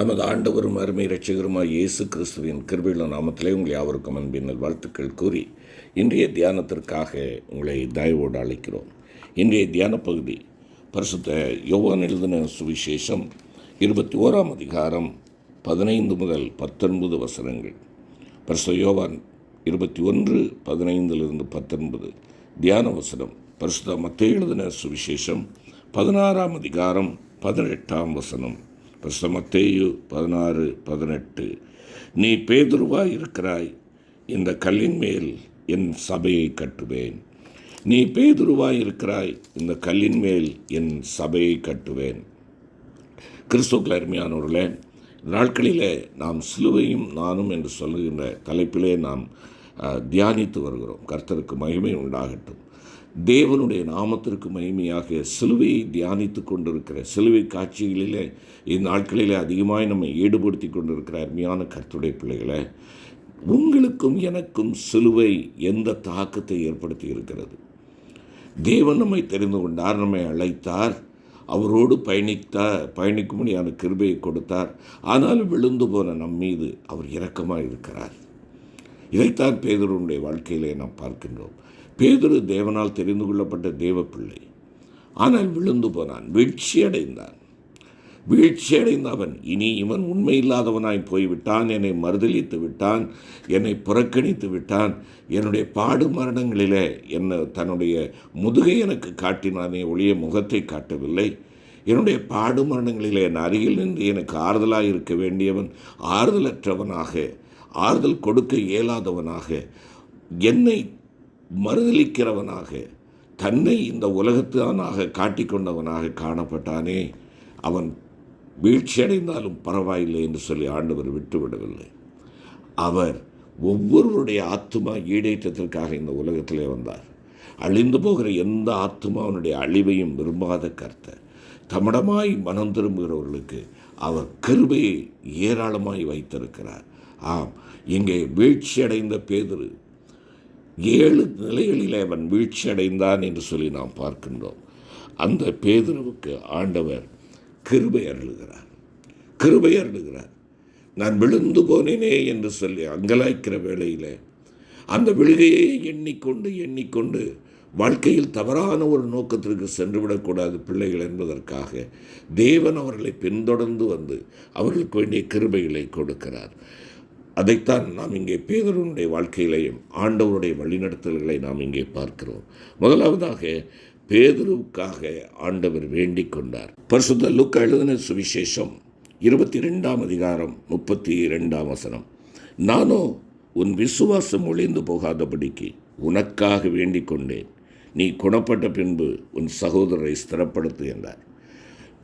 நமது ஆண்டவரும் அருமை இரட்சகருமாய் இயேசு கிறிஸ்துவின் கிருபையுள்ள நாமத்திலே உங்கள் யாவருக்கும் அன்பின் வாழ்த்துக்கள் கூறி இன்றைய தியானத்திற்காக உங்களை தயவோடு அழைக்கிறோம். இன்றைய தியான பகுதி பரிசுத்த யோவான் எழுதின சுவிசேஷம் 21ஆம் அதிகாரம் 15 முதல் 19 வசனங்கள். பரிசுத்த யோவான் 21:15-19 தியான வசனம். பரிசுத்த மத்தேயு எழுதின சுவிசேஷம் 16ஆம் அதிகாரம் 18ஆம் வசனம். பரிசுத்த மத்தேயு 16:18 நீ பேதுருவாய் இருக்கிறாய், இந்த கல்லின் மேல் என் சபையை கட்டுவேன். நீ பேதுருவாய் இருக்கிறாய், இந்த கல்லின் மேல் என் சபையை கட்டுவேன். கிறிஸ்துவுக்குள் அருமையானவர்களே, நாட்களிலே நாம் சிலுவையும் நானும் என்று சொல்லுகின்ற தலைப்பிலே நாம் தியானித்து வருகிறோம். கர்த்தருக்கு மகிமை உண்டாகட்டும். தேவனுடைய நாமத்திற்கு மகிமையாக சிலுவையை தியானித்து கொண்டிருக்கிற சிலுவை காட்சிகளிலே இந்நாட்களிலே அதிகமாக நம்மை ஈடுபடுத்தி கொண்டிருக்கிற அருமையான கர்த்தருடைய பிள்ளைகளை, உங்களுக்கும் எனக்கும் சிலுவை எந்த தாக்கத்தை ஏற்படுத்தி இருக்கிறது? தேவன் நம்மை தெரிந்து கொண்டார், நம்மை அழைத்தார், அவரோடு பயணிக்கும்படியான கிருபையை கொடுத்தார். ஆனாலும் விழுந்து போன நம் மீது அவர் இரக்கமாக இருக்கிறார். இதைத்தான் பேதுருடைய வாழ்க்கையிலே நாம் பார்க்கின்றோம். பேதுரு தேவனால் தெரிந்து கொள்ளப்பட்ட தேவ பிள்ளை. ஆனால் விழுந்து போனான், வீழ்ச்சியடைந்த அவன் இனி இவன் உண்மை இல்லாதவனாய் போய்விட்டான், என்னை மறுதலித்து விட்டான், என்னை புறக்கணித்து விட்டான், என்னுடைய பாடு மரணங்களிலே தன்னுடைய முதுகை எனக்கு காட்டினானே ஒழிய முகத்தை காட்டவில்லை. என்னுடைய பாடு மரணங்களிலே என் அருகில் நின்று எனக்கு ஆறுதலாக இருக்க வேண்டியவன் ஆறுதலற்றவனாக, ஆறுதல் கொடுக்க இயலாதவனாக, என்னை மறுதலிக்கிறவனாக, தன்னை இந்த உலகத்தானாக காட்டிக்கொண்டவனாக காணப்பட்டானே. அவன் வீழ்ச்சியடைந்தாலும் பரவாயில்லை என்று சொல்லி ஆண்டவர் விட்டுவிடவில்லை. அவர் ஒவ்வொருவருடைய ஆத்துமா ஈடேற்றத்திற்காக இந்த உலகத்திலே வந்தார். அழிந்து போகிற எந்த ஆத்துமாவனுடைய அழிவையும் விரும்பாத கர்த்தர் தம்மிடமாய் மனம் திரும்புகிறவர்களுக்கு அவர் கிருபையை ஏராளமாய் வைத்திருக்கிறார். ஆம், இங்கே வீழ்ச்சியடைந்த பேதுரு 7 நிலைகளிலே அவன் வீழ்ச்சி அடைந்தான் என்று சொல்லி நாம் பார்க்கின்றோம். அந்த பேதுருவுக்கு ஆண்டவர் கிருபை அருளுகிறார். நான் விழுந்து போனேனே என்று சொல்லி அங்கலாய்க்கிற வேளையில் அந்த விழுகையை எண்ணிக்கொண்டு வாழ்க்கையில் தவறான ஒரு நோக்கத்திற்கு சென்றுவிடக்கூடாது பிள்ளைகள் என்பதற்காக தேவன் அவர்களை பின்தொடர்ந்து வந்து அவர்களுக்கு வேண்டிய கிருபைகளை கொடுக்கிறார். அதைத்தான் நாம் இங்கே பேதுருவினுடைய வாழ்க்கையிலையும் ஆண்டவருடைய வழிநடத்தல்களை நாம் இங்கே பார்க்கிறோம். முதலாவதாக பேதுருவுக்காக ஆண்டவர் வேண்டிக் கொண்டார். பரிசுத்த லூக்கா எழுதின சுவிசேஷம் 22ஆம் அதிகாரம் 32ஆம் வசனம். நானோ உன் விசுவாசம் ஒழிந்து போகாதபடிக்கு உனக்காக வேண்டிக் கொண்டேன். நீ குணப்பட்ட பின்பு உன் சகோதரரை ஸ்திரப்படுத்து என்றார்.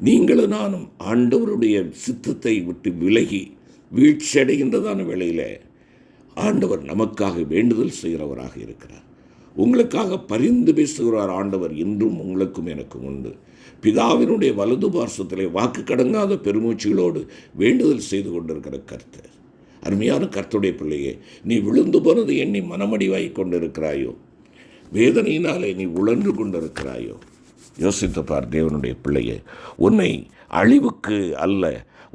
நீங்களும் நானும் ஆண்டவருடைய சித்தத்தை விட்டு விலகி வீழ்ச்சியடைகின்றதான வேளையில் ஆண்டவர் நமக்காக வேண்டுதல் செய்கிறவராக இருக்கிறார். உங்களுக்காக பரிந்து பேசுகிறார் ஆண்டவர். இன்றும் உங்களுக்கும் எனக்கும் உண்டு. பிதாவினுடைய வலது பார்சத்திலே வாக்கு கடங்காத பெருமூச்சிகளோடு வேண்டுதல் செய்து கொண்டிருக்கிற கர்த்தர். அருமையான கர்த்தருடைய பிள்ளையே, நீ விழுந்து போனது எண்ணி மனமடிவாய் கொண்டிருக்கிறாயோ? வேதனையினாலே நீ உழன்று கொண்டிருக்கிறாயோ? யோசித்து பார் தேவனுடைய பிள்ளையே, உன்னை அழிவுக்கு அல்ல,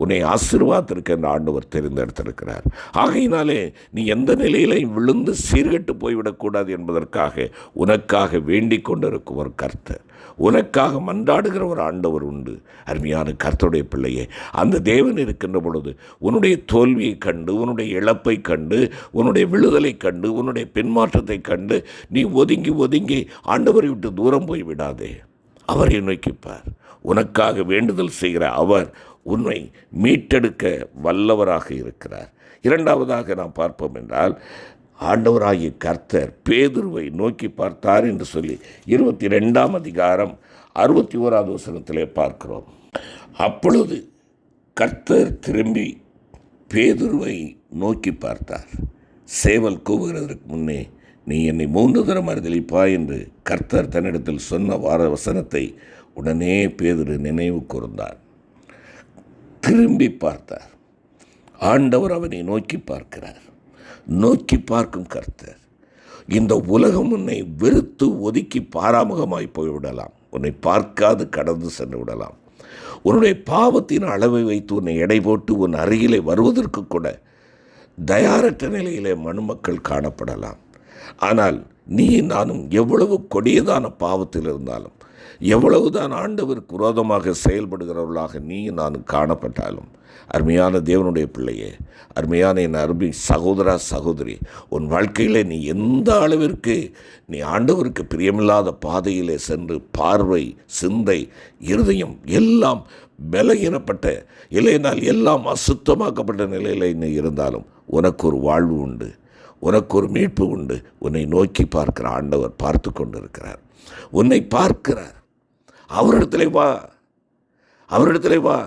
உன்னை ஆசீர்வாதத்திற்கு என்று ஆண்டவர் தெரிந்தெடுத்திருக்கிறார். ஆகையினாலே நீ எந்த நிலையிலையும் விழுந்து சீர்கெட்டு போய்விடக்கூடாது என்பதற்காக உனக்காக வேண்டிக் கொண்டிருக்கும் ஒரு கர்த்தர், உனக்காக மன்றாடுகிற ஒரு ஆண்டவர் உண்டு. அருமையான கர்த்தருடைய பிள்ளையே, அந்த தேவன் இருக்கின்ற பொழுது உன்னுடைய தோல்வியை கண்டு, உன்னுடைய இழப்பை கண்டு, உன்னுடைய விழுதலை கண்டு, உன்னுடைய பின்மாற்றத்தை கண்டு நீ ஒதுங்கி ஆண்டவரை விட்டு தூரம் போய் விடாதே. அவரை நோக்கிப்பார். உனக்காக வேண்டுதல் செய்கிற அவர் உன்னை மீட்டெடுக்க வல்லவராக இருக்கிறார். இரண்டாவதாக நாம் பார்ப்போம் என்றால், ஆண்டவராகிய கர்த்தர் பேதுருவை நோக்கி பார்த்தார் என்று சொல்லி 22ஆம் அதிகாரம் 61ஆவது வசனத்திலே பார்க்கிறோம். அப்பொழுது கர்த்தர் திரும்பி பேதுருவை நோக்கி பார்த்தார். சேவல் கூவுகிறதற்கு முன்னே நீ என்னை 3 தரம் மறுதலிப்பாய் என்று கர்த்தர் தன்னிடத்தில் சொன்ன வசனத்தை உடனே பேதுரு நினைவு கூர்ந்தார். திரும்பி பார்த்தார். ஆண்டவர் அவனை நோக்கி பார்க்கிறார். நோக்கி பார்க்கும் கர்த்தர். இந்த உலகம் உன்னை வெறுத்து ஒதுக்கி பாராமுகமாய் போய்விடலாம், உன்னை பார்க்காது கடந்து சென்று விடலாம். உன்னுடைய பாவத்தின் அளவை வைத்து உன்னை எடை போட்டு உன் அருகிலே வருவதற்கு கூட தயாரற்ற நிலையிலே மனுமக்கள் காணப்படலாம். ஆனால் நீ நானும் எவ்வளவு கொடியதான பாவத்தில் இருந்தாலும், எவ்வளவுதான் ஆண்டவருக்கு விரோதமாக செயல்படுகிறவர்களாக நீ நானும் காணப்பட்டாலும், அருமையான தேவனுடைய பிள்ளையே, அருமையான என் அருமை சகோதரா சகோதரி, உன் வாழ்க்கையில் நீ எந்த அளவிற்கு நீ ஆண்டவருக்கு பிரியமில்லாத பாதையிலே சென்று பார்வை, சிந்தை, இருதயம் எல்லாம் பலகீனப்பட்ட, இல்லைனால் எல்லாம் அசுத்தமாக்கப்பட்ட நிலையில் நீ இருந்தாலும் உனக்கு ஒரு வாழ்வு உண்டு, உனக்கு ஒரு மீட்பு உண்டு. உன்னை நோக்கி பார்க்கிற ஆண்டவர் பார்த்து கொண்டிருக்கிறார், உன்னை பார்க்கிறார். அவரிடத்திலே வா, அவரிடத்திலே வா.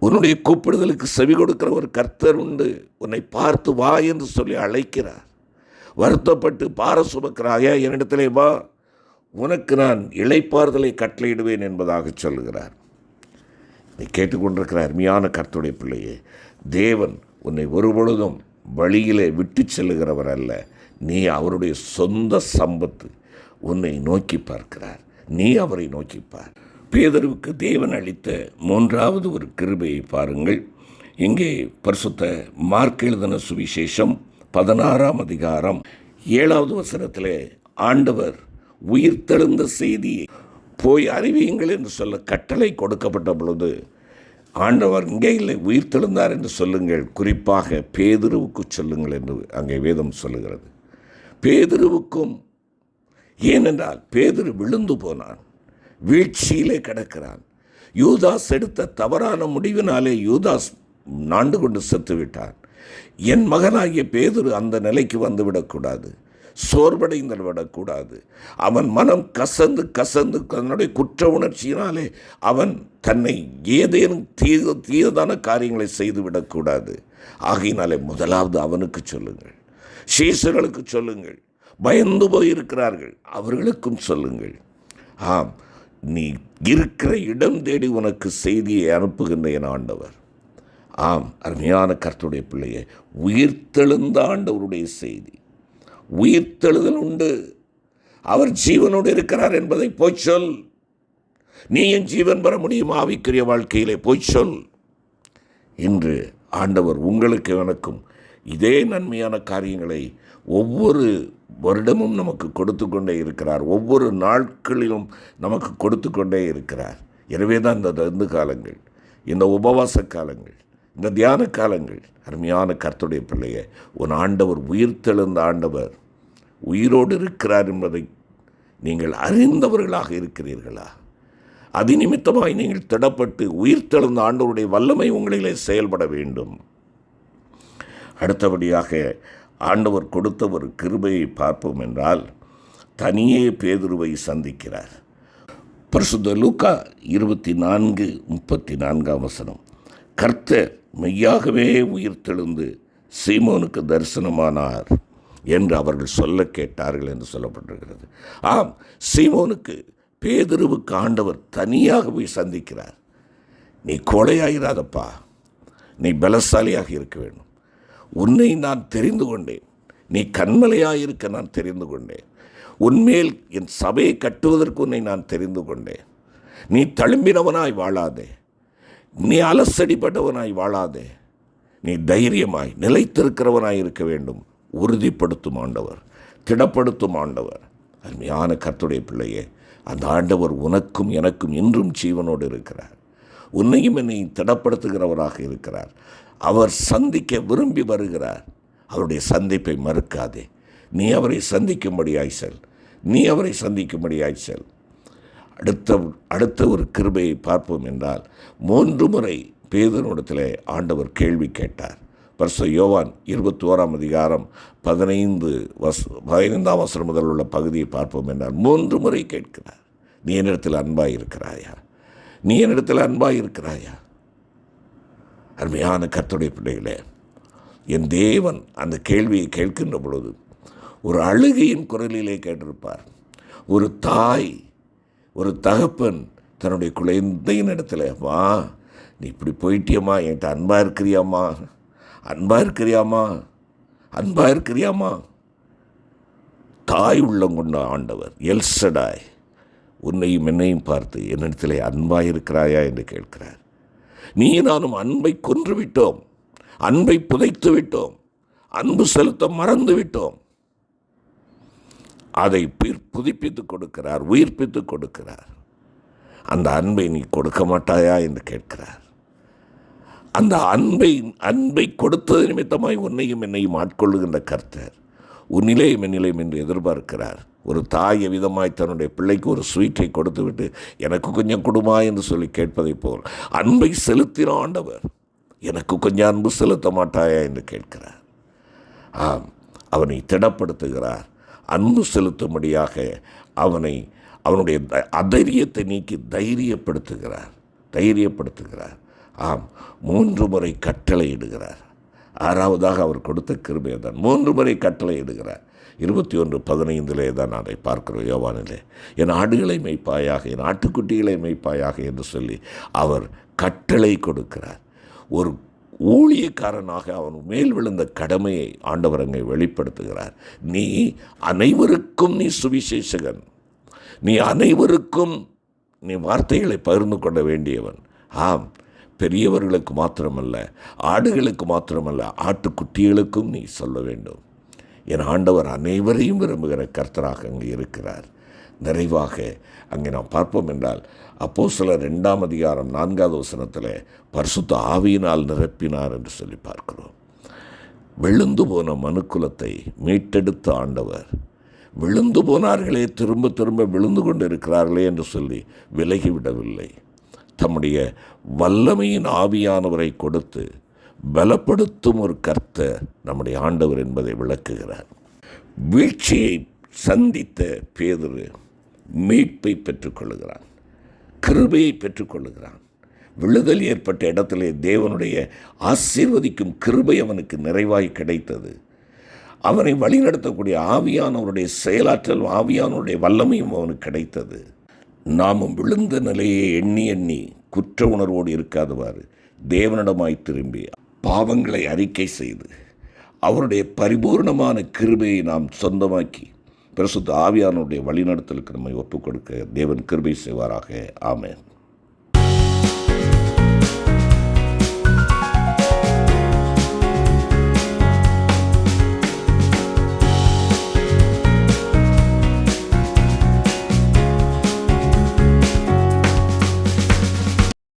உன்னுடைய கூப்பிடுதலுக்கு செவி கொடுக்கிற ஒரு கர்த்தர் உண்டு. உன்னை பார்த்து வா என்று சொல்லி அழைக்கிறார். வருத்தப்பட்டு பார சுமக்கிறாயா, என்னிடத்திலே வா, உனக்கு நான் இளைப்பாறுதலை கட்டளையிடுவேன் என்பதாக சொல்லுகிறார். நீ கேட்டுக்கொண்டிருக்கிற அருமையான கர்த்தருடைய பிள்ளையே, தேவன் உன்னை ஒருபொழுதும் வழியிலே விட்டு செல்லுகிறவர் அல்ல. நீ அவருடைய சொந்த சம்பத்து. உன்னை நோக்கி பார்க்கிறார், நீ அவரை நோக்கிப்பார். பேதுருவுக்கு தேவன் அளித்த மூன்றாவது ஒரு கிருபையை பாருங்கள். இங்கே பரிசுத்த மார்க் எழுதின சுவிசேஷம் 16ஆம் அதிகாரம் 7வது வசனத்திலே ஆண்டவர் உயிர்த்தெழுந்த செய்தியை போய் அறிவியுங்கள் என்று சொல்ல கட்டளை கொடுக்கப்பட்ட பொழுது, ஆண்டவர் இங்கே இல்லை, உயிர்த்தெழுந்தார் என்று சொல்லுங்கள், குறிப்பாக பேதுருவுக்கு சொல்லுங்கள் என்று அங்கே வேதம் சொல்லுகிறது. பேதுருவுக்கும், ஏனென்றால் பேதுரு விழுந்து போனான், வீழ்ச்சியிலே கிடக்கிறான். யூதாஸ் எடுத்த தவறான முடிவினாலே யூதாஸ் நாண்டு கொண்டு செத்துவிட்டான். என் மகனாகிய பேதுரு அந்த நிலைக்கு வந்துவிடக்கூடாது, சோர்வடைந்து விடக்கூடாது. அவன் மனம் கசந்து கசந்து தன்னுடைய குற்ற உணர்ச்சியினாலே அவன் தன்னை ஏதேனும் தீயதான காரியங்களை செய்து விடக்கூடாது. ஆகையினாலே முதலாவது அவனுக்கு சொல்லுங்கள், சீசர்களுக்கு சொல்லுங்கள். பயந்து போயிருக்கிறார்கள், அவர்களுக்கும் சொல்லுங்கள். ஆம், நீ இருக்கிற இடம் தேடி உனக்கு செய்தியை அனுப்புகின்ற என் ஆண்டவர். ஆம், அருமையான கர்த்தருடைய பிள்ளையை, உயிர்த்தெழுந்த ஆண்டவருடைய செய்தி. உயிர்த்தெழுதல் உண்டு, அவர் ஜீவனோடு இருக்கிறார் என்பதை போய் சொல். நீ என் ஜீவன் பெற முடியும் ஆவிக்குரிய வாழ்க்கையிலே, போய் சொல். இன்று ஆண்டவர் உங்களுக்கு எனக்கும் இதே நன்மையான காரியங்களை ஒவ்வொரு வருடமும் நமக்கு கொடுத்து கொண்டே இருக்கிறார், ஒவ்வொரு நாட்களிலும் நமக்கு கொடுத்து கொண்டே இருக்கிறார். எனவே தான் இந்த காலங்கள், இந்த உபவாச காலங்கள், இந்த தியான காலங்கள், அருமையான கர்த்தருடைய பிள்ளையை, உன் ஆண்டவர் உயிர்த்தெழுந்த ஆண்டவர் உயிரோடு இருக்கிறார் என்பதை நீங்கள் அறிந்தவர்களாக இருக்கிறீர்களா? அதிநிமித்தமாய் நீங்கள் திடப்பட்டு உயிர்த்தெழுந்த ஆண்டவருடைய வல்லமை உங்களிலே செயல்பட வேண்டும். அடுத்தபடியாக ஆண்டவர் கொடுத்த ஒரு கிருபையை பார்ப்போம் என்றால், தனியே பேதுருவை சந்திக்கிறார். பரிசுத்த லூக்கா 24:34 வசனம், கர்த்தர் மெய்யாகவே உயிர்த்தெழுந்து சீமோனுக்கு தரிசனமானார் என்று அவர்கள் சொல்ல கேட்டார்கள் என்று சொல்லப்பட்டிருக்கிறது. ஆம், சீமோனுக்கு பேதுருவுக்கு ஆண்டவர் தனியாக போய் சந்திக்கிறார். நீ கோழையாயிராதப்பா, நீ பலசாலியாக இருக்க வேண்டும். உன்னை நான் தெரிந்து கொண்டேன், நீ கண்மலையாயிருக்க நான் தெரிந்து கொண்டேன். உன்மேல் என் சபையை கட்டுவதற்கு உன்னை நான் தெரிந்து கொண்டேன். நீ தழும்பினவனாய் வாழாதே, நீ அலசடிப்பட்டவனாய் வாழாதே, நீ தைரியமாய் நிலைத்திருக்கிறவனாய் இருக்க வேண்டும். உறுதிப்படுத்தும் ஆண்டவர், திடப்படுத்தும் ஆண்டவர். அருமையான கர்த்தருடைய பிள்ளையே, அந்த ஆண்டவர் உனக்கும் எனக்கும் இன்றும் ஜீவனோடு இருக்கிறார். உன்னையும் என்னையும் திடப்படுத்துகிறவராக இருக்கிறார். அவர் சந்திக்க விரும்பி வருகிறார். அவருடைய சந்திப்பை மறுக்காதே. நீ அவரை சந்திக்கும்படியாய் செல், நீ அவரை சந்திக்கும்படியாய் செல். அடுத்த ஒரு கிருபையை பார்ப்போம் என்றால், 3 முறை பேதுருவிடத்திலே ஆண்டவர் கேள்வி கேட்டார். பரிசுத்த யோவான் 21ஆம் அதிகாரம் 15ஆம் வசனம் முதல் உள்ள பகுதியை பார்ப்போம் என்றால் 3 முறை கேட்கிறார். நீ என்னிடத்தில் அன்பாய் இருக்கிறாயா? நீ என்னிடத்தில் அன்பாய் இருக்கிறாயா? அருமையான கர்த்தருடைய பிள்ளைகளே, என் தேவன் அந்த கேள்வியை கேட்கின்ற பொழுது ஒரு அழுகையின் குரலிலே கேட்டிருப்பார். ஒரு தாய், ஒரு தகப்பன் தன்னுடைய குழந்தையின் இடத்துல, வா, நீ இப்படி போயிட்டியம்மா, என்கிட்ட அன்பாக இருக்கிறியாம்மா, அன்பாக இருக்கிறியாம்மா, அன்பாக இருக்கிறியாம்மா. தாய் உள்ளம் கொண்ட ஆண்டவர் எல்சடாய், உன்னையும் என்னையும் பார்த்து என்னிடத்திலே அன்பாயிருக்கிறாயா என்று கேட்கிறார். நீ நானும் அன்பை கொன்றுவிட்டோம், அன்பை புதைத்து விட்டோம், அன்பு செலுத்த மறந்து விட்டோம். அதை புதுப்பித்து கொடுக்கிறார், உயிர்ப்பித்து கொடுக்கிறார். அந்த அன்பை நீ கொடுக்க மாட்டாயா என்று கேட்கிறார். அந்த அன்பை கொடுத்தது நிமித்தமாய் உன்னையும் என்னையும் ஆட்கொள்ளுகின்ற கர்த்தர் உன்னிலேயும் என்னிலேயும் என்று எதிர்பார்க்கிறார். ஒரு தாய் விதமாய் தன்னுடைய பிள்ளைக்கு ஒரு ஸ்வீட்டை கொடுத்து விட்டு எனக்கு கொஞ்சம் கொடுமா என்று சொல்லி கேட்பதைப் போல் அன்பை செலுத்தின ஆண்டவர் எனக்கு கொஞ்சம் அன்பு செலுத்த மாட்டாயா என்று கேட்கிறார். ஆம், அவனை திடப்படுத்துகிறார். அன்பு செலுத்தும்படியாக அவனுடைய அதைரியத்தை நீக்கி தைரியப்படுத்துகிறார். ஆம், 3 முறை கட்டளையிடுகிறார். 6வதாக அவர் கொடுத்த கிருபையை தான் 3 முறை கட்டளையிடுகிறார். 21:15 தான் அதை பார்க்கிறோம் யோவானிலே. என் ஆடுகளை மேய்ப்பாயாக, என் ஆட்டுக்குட்டிகளை மேய்ப்பாயாக என்று சொல்லி அவர் கட்டளை கொடுக்கிறார். ஒரு ஊழியக்காரனாக அவன் மேல் விழுந்த கடமையை ஆண்டவர் அங்கே வெளிப்படுத்துகிறார். நீ அனைவருக்கும் நீ சுவிசேஷகன், நீ அனைவருக்கும் நீ வார்த்தைகளை பகிர்ந்து கொள்ள வேண்டியவன். ஆம், பெரியவர்களுக்கு மாத்திரமல்ல, ஆடுகளுக்கு மாத்திரமல்ல, ஆட்டுக்குட்டிகளுக்கும் நீ சொல்ல வேண்டும். என் ஆண்டவர் அனைவரையும் விரும்புகிற கர்த்தராக அங்கே இருக்கிறார். நிறைவாக அங்கே நாம் பார்ப்போம் என்றால் அப்போஸ்தலர் 2ஆம் அதிகாரம் 4வது வசனத்தில் பரிசுத்த ஆவியினால் நிரப்பினார் என்று சொல்லி பார்க்கிறோம். விழுந்து போன மனுக்குலத்தை மீட்டெடுத்த ஆண்டவர் விழுந்து போனார்களே, திரும்ப திரும்ப விழுந்து கொண்டு இருக்கிறார்களே என்று சொல்லி விலகிவிடவில்லை. தம்முடைய வல்லமையின் ஆவியானவரை கொடுத்து பலப்படுத்தும் ஒரு கர்த்தர் நம்முடைய ஆண்டவர் என்பதை விளக்குகிறார். வீழ்ச்சியை சந்தித்த பேதுரு மீட்பை பெற்றுக்கொள்ளுகிறான், கிருபையை பெற்றுக்கொள்ளுகிறான். விழுதல் ஏற்பட்ட இடத்திலே தேவனுடைய ஆசீர்வதிக்கும் கிருபை அவனுக்கு நிறைவாய் கிடைத்தது. அவனை வழிநடத்தக்கூடிய ஆவியானவருடைய செயலாற்றல், ஆவியானவருடைய வல்லமையும் அவனுக்கு கிடைத்தது. நாமும் விழுந்த நிலையை எண்ணி எண்ணி குற்ற உணர்வோடு இருக்காதவாறு தேவனிடமாய் திரும்பி பாவங்களை அறிக்கை செய்து அவருடைய பரிபூர்ணமான கிருபையை நாம் சொந்தமாக்கி பரிசுத்த ஆவியானவருடைய வழிநடத்தலுக்கு நம்மை ஒப்புக் கொடுக்க தேவன் கிருபை செய்வாராக. ஆமென்.